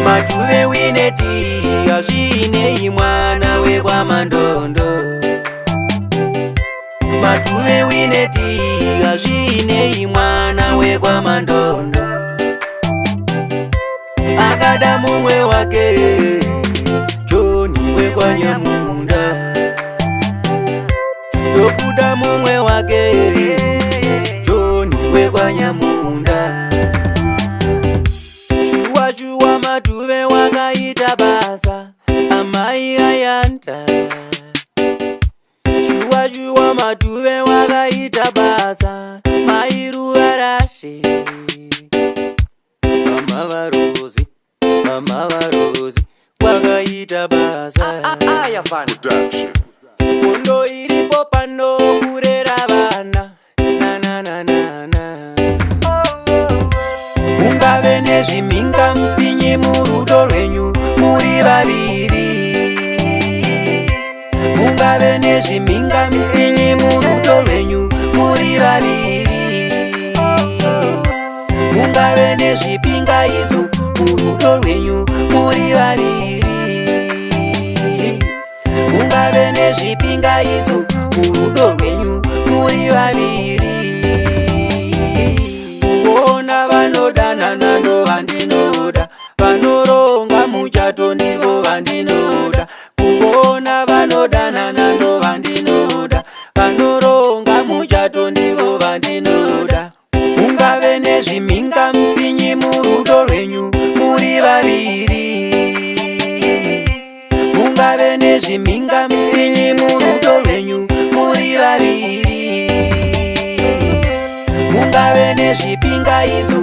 Matuve wineti azvinei mwana wekwamandondo. Matuve wineti azvinei mwana wekwamandondo. Akada mumwe wake Joni wekwanyamunda. Dokuda mumwe wake Joni wekwanyamunda. Shuwa shuwa Matuve wakaita basa amai ayanta. Shuwa shuwa Matuve wakaita basa mai Ruvarashe. Mama Varozi wakaita basa Production. Kondo iripo pano kurera vana na na na na na. Mungave nezviminga mpinyi murudo rwenyu muri vaviri. Mungave nezviminga mpinyi murudo rwenyu muri vaviri. Mungave nezvipingaidzo murudo rwenyu muri vaviri. Mungave nezvipingaidzo murudo rwenyu muri vaviri. Kuona vanodanana ndo vandinoda, vanoronga muchato ndivo vandinoda. Kuona vanodanana ndo vandinoda, vanoronga muchato ndivo vandinoda. Mungave nezviminga mpinyi murudo rwenyu muri vaviri. Mungave nezviminga mpinyi murudo rwenyu muri vaviri. Mungave nezvipingaidzo